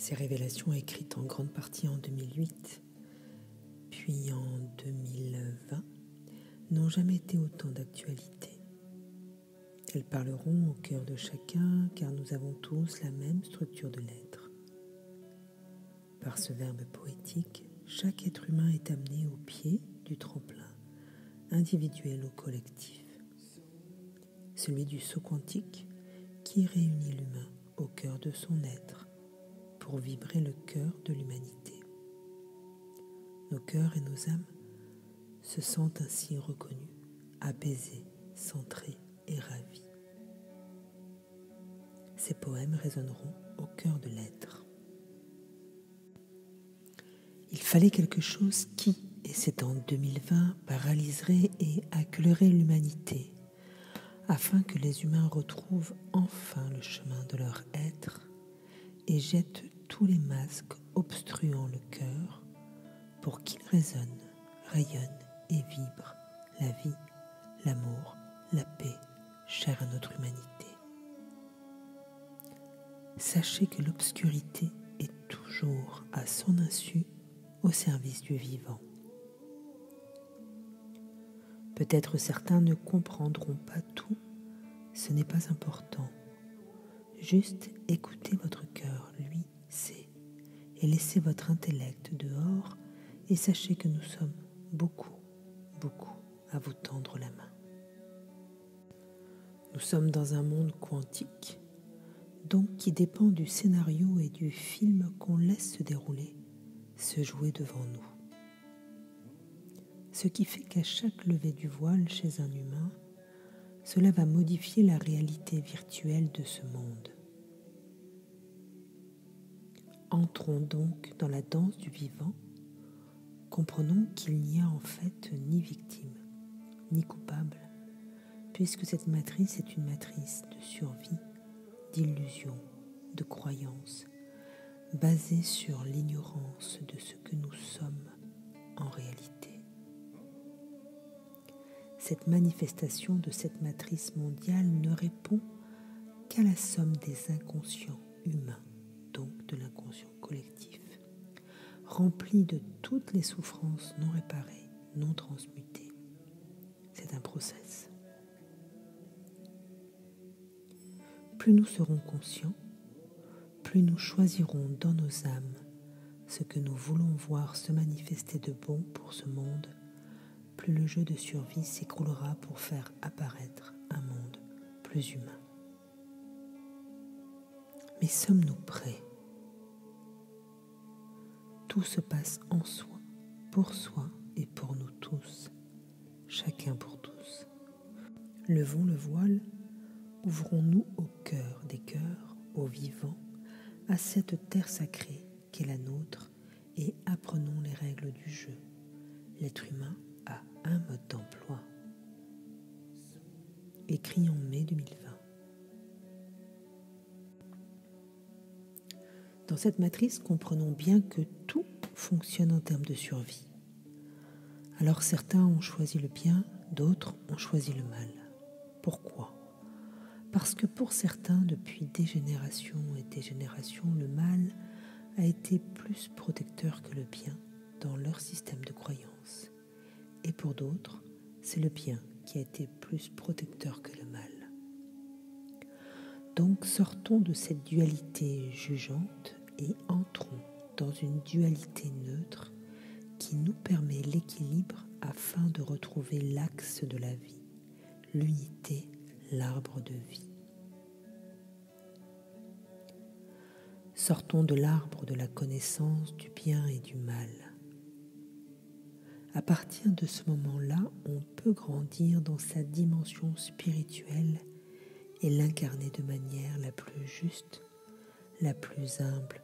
Ces révélations écrites en grande partie en 2008, puis en 2020, n'ont jamais été autant d'actualité. Elles parleront au cœur de chacun car nous avons tous la même structure de l'être. Par ce verbe poétique, chaque être humain est amené au pied du tremplin, individuel ou collectif. Celui du saut quantique qui réunit l'humain au cœur de son être pour vibrer le cœur de l'humanité. Nos cœurs et nos âmes se sentent ainsi reconnus, apaisés, centrés et ravis. Ces poèmes résonneront au cœur de l'être. Il fallait quelque chose qui, et c'est en 2020, paralyserait et acculerait l'humanité, afin que les humains retrouvent enfin le chemin de leur être et jettent tous les masques obstruant le cœur pour qu'il résonne, rayonne et vibre la vie, l'amour, la paix, chère à notre humanité. Sachez que l'obscurité est toujours à son insu au service du vivant. Peut-être certains ne comprendront pas tout, ce n'est pas important. Juste écoutez votre cœur, lui sait, et laissez votre intellect dehors et sachez que nous sommes beaucoup, beaucoup à vous tendre la main. Nous sommes dans un monde quantique, donc qui dépend du scénario et du film qu'on laisse se dérouler, se jouer devant nous. Ce qui fait qu'à chaque levée du voile chez un humain, cela va modifier la réalité virtuelle de ce monde. Entrons donc dans la danse du vivant, comprenons qu'il n'y a en fait ni victime, ni coupable, puisque cette matrice est une matrice de survie, d'illusion, de croyance, basée sur l'ignorance de ce que nous sommes en réalité. Cette manifestation de cette matrice mondiale ne répond qu'à la somme des inconscients humains, donc de l'inconscient collectif, rempli de toutes les souffrances non réparées, non transmutées. C'est un process. Plus nous serons conscients, plus nous choisirons dans nos âmes ce que nous voulons voir se manifester de bon pour ce monde, plus le jeu de survie s'écroulera pour faire apparaître un monde plus humain. Mais sommes-nous prêts ? Tout se passe en soi, pour soi et pour nous tous, chacun pour tous. Levons le voile, ouvrons-nous au cœur des cœurs, au vivant, à cette terre sacrée qu'est la nôtre et apprenons les règles du jeu. L'être humain a un mode d'emploi. Écrit en mai 2020. Dans cette matrice, comprenons bien que tout fonctionne en termes de survie. Alors certains ont choisi le bien, d'autres ont choisi le mal. Pourquoi ? Parce que pour certains, depuis des générations et des générations, le mal a été plus protecteur que le bien dans leur système de croyance. Et pour d'autres, c'est le bien qui a été plus protecteur que le mal. Donc sortons de cette dualité jugeante et entrons dans une dualité neutre qui nous permet l'équilibre afin de retrouver l'axe de la vie, l'unité, l'arbre de vie. Sortons de l'arbre de la connaissance du bien et du mal. À partir de ce moment-là, on peut grandir dans sa dimension spirituelle et l'incarner de manière la plus juste, la plus humble,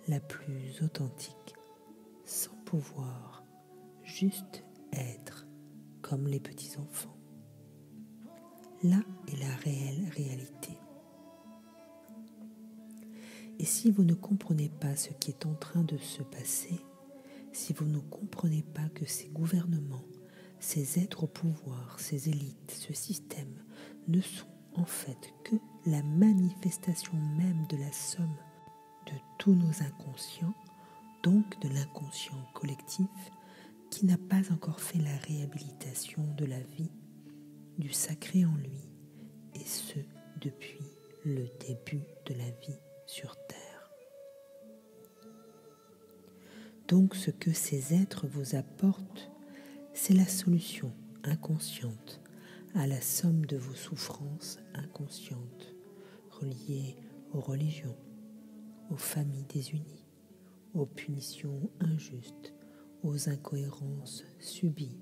la plus authentique, sans pouvoir, juste être comme les petits-enfants. Là est la réelle réalité. Et si vous ne comprenez pas ce qui est en train de se passer, si vous ne comprenez pas que ces gouvernements, ces êtres au pouvoir, ces élites, ce système ne sont en fait que la manifestation même de la somme de tous nos inconscients, donc de l'inconscient collectif, qui n'a pas encore fait la réhabilitation de la vie, du sacré en lui, et ce, depuis le début de la vie sur Terre. Donc ce que ces êtres vous apportent, c'est la solution inconsciente à la somme de vos souffrances inconscientes, reliées aux religions, aux familles désunies, aux punitions injustes, aux incohérences subies,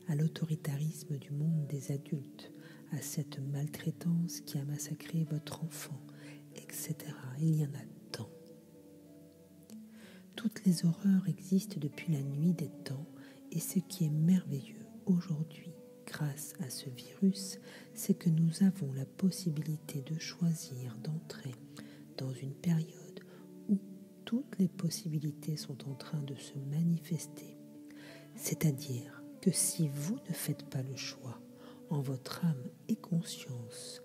à l'autoritarisme du monde des adultes, à cette maltraitance qui a massacré votre enfant, etc. Il y en a tant. Toutes les horreurs existent depuis la nuit des temps, et ce qui est merveilleux aujourd'hui, grâce à ce virus, c'est que nous avons la possibilité de choisir d'entrer dans une période où toutes les possibilités sont en train de se manifester. C'est-à-dire que si vous ne faites pas le choix, en votre âme et conscience,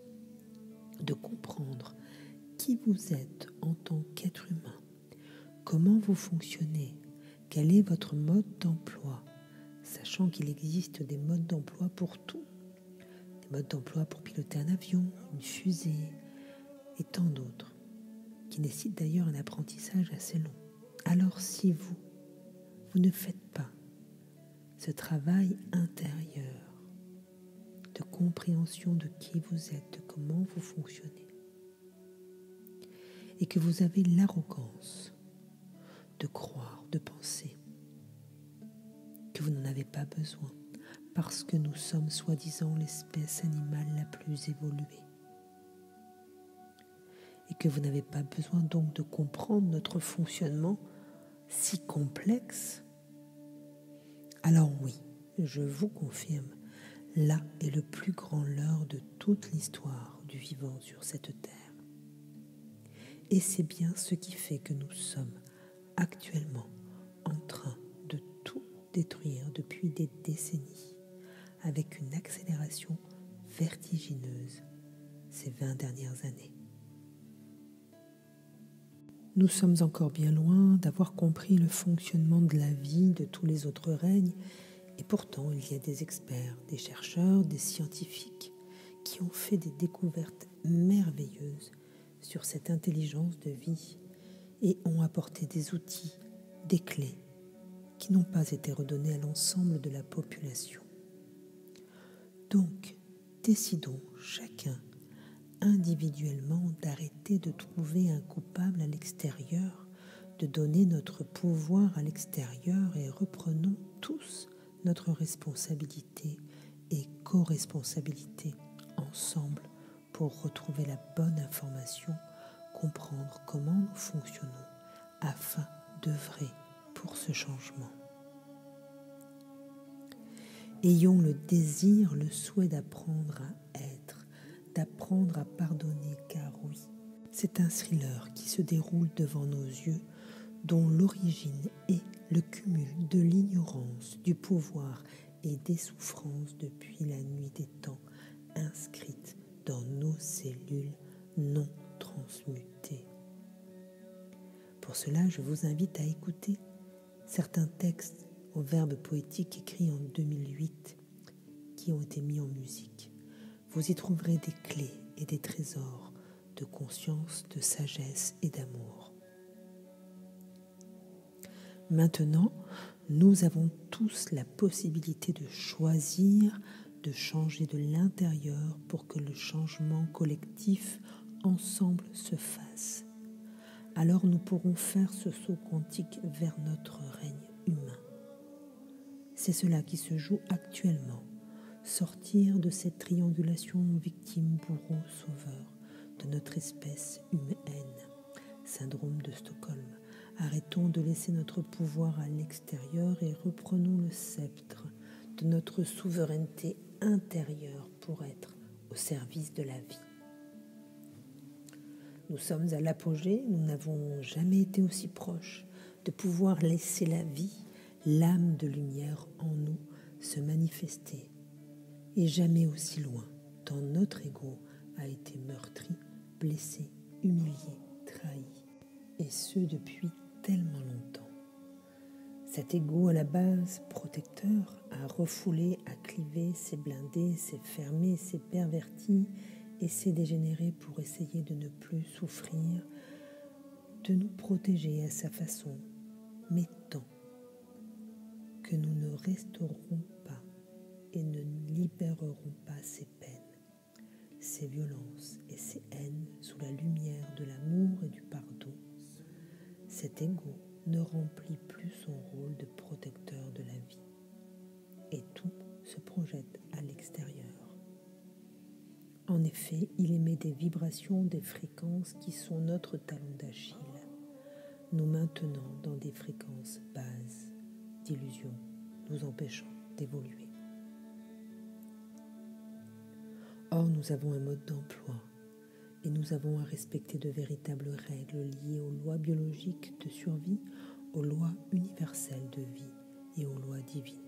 de comprendre qui vous êtes en tant qu'être humain, comment vous fonctionnez, quel est votre mode d'emploi, sachant qu'il existe des modes d'emploi pour tout, des modes d'emploi pour piloter un avion, une fusée et tant d'autres, qui nécessitent d'ailleurs un apprentissage assez long. Alors si vous ne faites pas ce travail intérieur de compréhension de qui vous êtes, de comment vous fonctionnez, et que vous avez l'arrogance de croire, de penser que vous n'en avez pas besoin parce que nous sommes soi-disant l'espèce animale la plus évoluée et que vous n'avez pas besoin donc de comprendre notre fonctionnement si complexe, alors oui, je vous confirme, là est le plus grand leurre de toute l'histoire du vivant sur cette terre. Et c'est bien ce qui fait que nous sommes actuellement en train de tout détruire depuis des décennies, avec une accélération vertigineuse ces 20 dernières années. Nous sommes encore bien loin d'avoir compris le fonctionnement de la vie de tous les autres règnes, et pourtant il y a des experts, des chercheurs, des scientifiques qui ont fait des découvertes merveilleuses sur cette intelligence de vie et ont apporté des outils, des clés qui n'ont pas été redonnés à l'ensemble de la population. Donc, décidons chacun individuellement d'arrêter de trouver un coupable à l'extérieur, de donner notre pouvoir à l'extérieur et reprenons tous notre responsabilité et co-responsabilité ensemble pour retrouver la bonne information, comprendre comment nous fonctionnons afin d'œuvrer pour ce changement. Ayons le désir, le souhait d'apprendre à être, d'apprendre à pardonner, car oui, c'est un thriller qui se déroule devant nos yeux, dont l'origine est le cumul de l'ignorance, du pouvoir et des souffrances depuis la nuit des temps, inscrites dans nos cellules non transmutées. Pour cela, je vous invite à écouter certains textes aux verbes poétiques écrits en 2008 qui ont été mis en musique. Vous y trouverez des clés et des trésors de conscience, de sagesse et d'amour. Maintenant, nous avons tous la possibilité de choisir, de changer de l'intérieur pour que le changement collectif ensemble se fasse. Alors nous pourrons faire ce saut quantique vers notre règne humain. C'est cela qui se joue actuellement. Sortir de cette triangulation victime-bourreau-sauveur de notre espèce humaine. Syndrome de Stockholm. Arrêtons de laisser notre pouvoir à l'extérieur et reprenons le sceptre de notre souveraineté intérieure pour être au service de la vie. Nous sommes à l'apogée, nous n'avons jamais été aussi proches de pouvoir laisser la vie, l'âme de lumière en nous, se manifester. Et jamais aussi loin, tant notre ego a été meurtri, blessé, humilié, trahi. et ce depuis tellement longtemps. Cet ego à la base protecteur a refoulé, a clivé, s'est blindé, s'est fermé, s'est perverti et s'est dégénéré pour essayer de ne plus souffrir, de nous protéger à sa façon, mais tant que nous ne restaurerons pas et ne libérerons pas ces peines, ces violences et ces haines sous la lumière de l'amour et du pardon, cet ego ne remplit plus son rôle de protecteur de la vie et tout se projette à l'extérieur. En effet, il émet des vibrations, des fréquences qui sont notre talon d'Achille, nous maintenant dans des fréquences basses d'illusions, nous empêchant d'évoluer. Or, nous avons un mode d'emploi et nous avons à respecter de véritables règles liées aux lois biologiques de survie, aux lois universelles de vie et aux lois divines.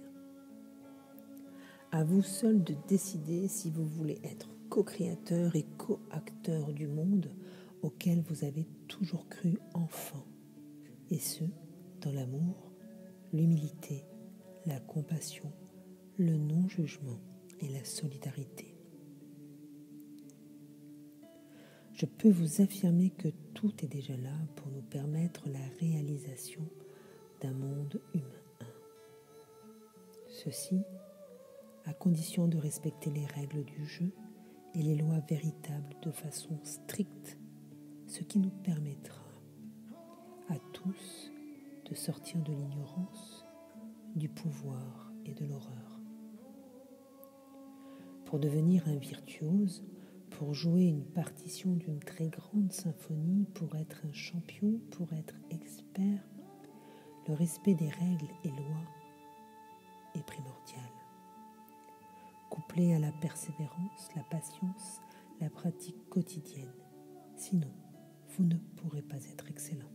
À vous seul de décider si vous voulez être co-créateur et co-acteur du monde auquel vous avez toujours cru enfant, et ce, dans l'amour, l'humilité, la compassion, le non-jugement et la solidarité. Je peux vous affirmer que tout est déjà là pour nous permettre la réalisation d'un monde humain. Ceci à condition de respecter les règles du jeu et les lois véritables de façon stricte, ce qui nous permettra à tous de sortir de l'ignorance, du pouvoir et de l'horreur. Pour devenir un virtuose, pour jouer une partition d'une très grande symphonie, pour être un champion, pour être expert, le respect des règles et lois est primordial. Couplé à la persévérance, la patience, la pratique quotidienne. Sinon, vous ne pourrez pas être excellent.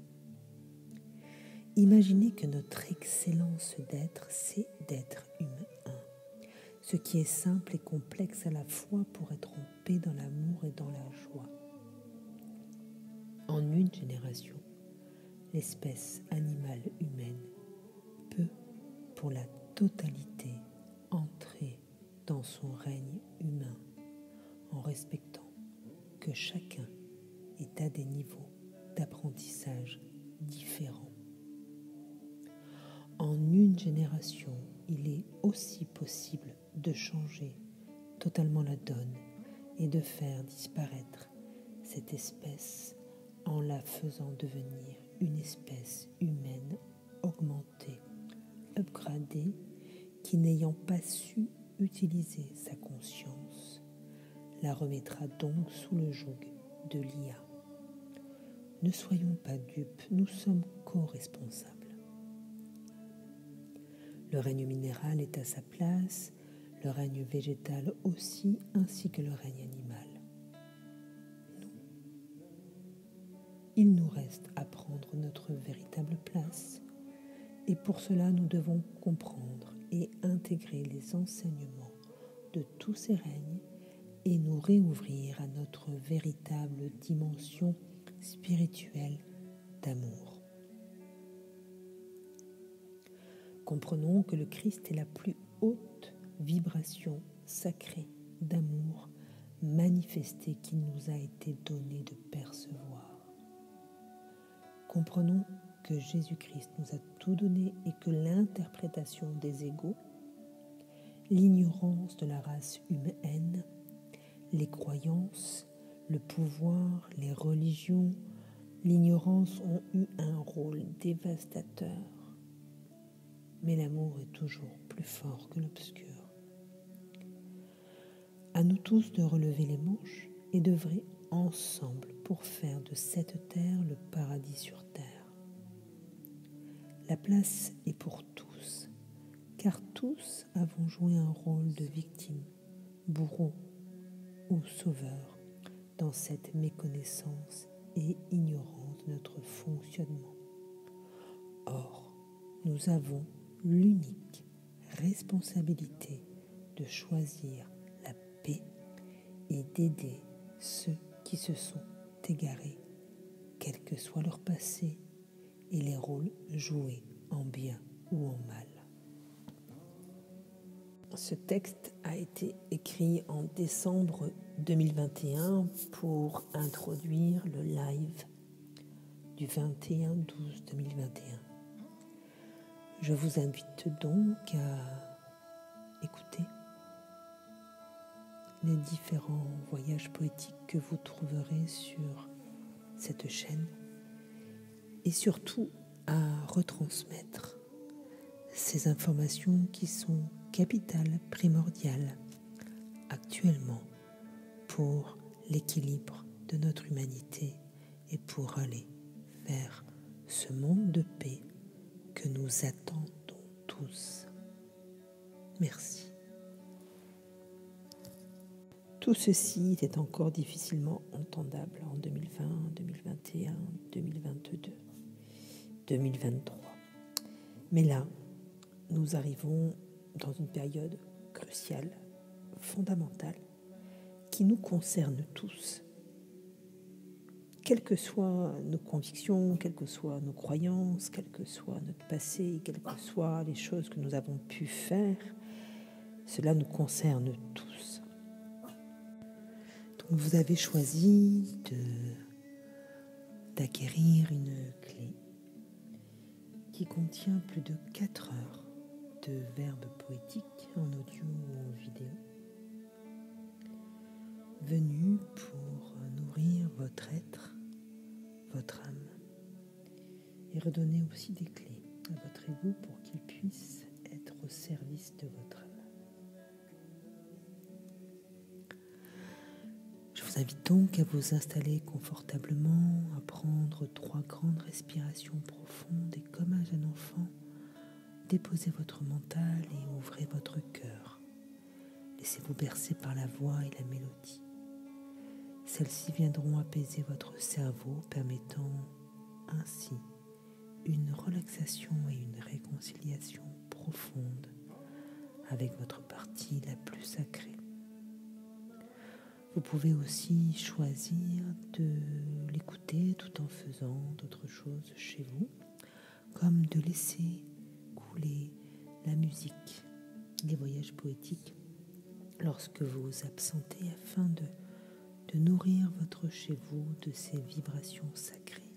Imaginez que notre excellence d'être, c'est d'être humain. Ce qui est simple et complexe à la fois pour être en paix dans l'amour et dans la joie. En une génération, l'espèce animale humaine peut, pour la totalité, entrer dans son règne humain en respectant que chacun est à des niveaux d'apprentissage différents. En une génération, il est aussi possible de changer totalement la donne et de faire disparaître cette espèce en la faisant devenir une espèce humaine augmentée, upgradée, qui n'ayant pas su utiliser sa conscience, la remettra donc sous le joug de l'IA. Ne soyons pas dupes, nous sommes co-responsables. Le règne minéral est à sa place, le règne végétal aussi, ainsi que le règne animal. Il nous reste à prendre notre véritable place, et pour cela nous devons comprendre et intégrer les enseignements de tous ces règnes et nous réouvrir à notre véritable dimension spirituelle d'amour. Comprenons que le Christ est la plus haute vibration sacrée d'amour manifestée qu'il nous a été donné de percevoir. Comprenons que Jésus-Christ nous a tout donné et que l'interprétation des égos, l'ignorance de la race humaine, les croyances, le pouvoir, les religions, l'ignorance ont eu un rôle dévastateur. Mais l'amour est toujours plus fort que l'obscur. À nous tous de relever les manches et d'œuvrer ensemble pour faire de cette terre le paradis sur terre. La place est pour tous, car tous avons joué un rôle de victime, bourreau ou sauveur dans cette méconnaissance et ignorance de notre fonctionnement. Or, nous avons l'unique responsabilité de choisir la paix et d'aider ceux qui se sont égarés quel que soit leur passé et les rôles joués en bien ou en mal. Ce texte a été écrit en décembre 2021 pour introduire le live du 21/12/2021. Je vous invite donc à écouter les différents voyages poétiques que vous trouverez sur cette chaîne et surtout à retransmettre ces informations qui sont capitales, primordiales actuellement pour l'équilibre de notre humanité et pour aller vers ce monde de paix que nous attendons tous. Merci. Tout ceci était encore difficilement entendable en 2020, 2021, 2022, 2023. Mais là, nous arrivons dans une période cruciale, fondamentale, qui nous concerne tous. Quelles que soient nos convictions, quelles que soient nos croyances, quel que soit notre passé, quelles que soient les choses que nous avons pu faire, cela nous concerne tous. Donc vous avez choisi d'acquérir une clé qui contient plus de 4 heures de verbes poétiques en audio ou en vidéo, venus pour nourrir votre être, votre âme, et redonner aussi des clés à votre ego pour qu'il puisse être au service de votre âme. Je vous invite donc à vous installer confortablement, à prendre 3 grandes respirations profondes et comme un jeune enfant, déposez votre mental et ouvrez votre cœur. Laissez-vous bercer par la voix et la mélodie. Celles-ci viendront apaiser votre cerveau, permettant ainsi une relaxation et une réconciliation profonde avec votre partie la plus sacrée. Vous pouvez aussi choisir de l'écouter tout en faisant d'autres choses chez vous, comme de laisser couler la musique, les voyages poétiques, lorsque vous vous absentez afin de nourrir votre chez vous de ces vibrations sacrées.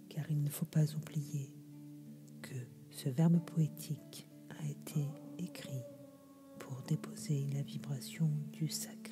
Car il ne faut pas oublier que ce verbe poétique a été écrit pour déposer la vibration du sacré.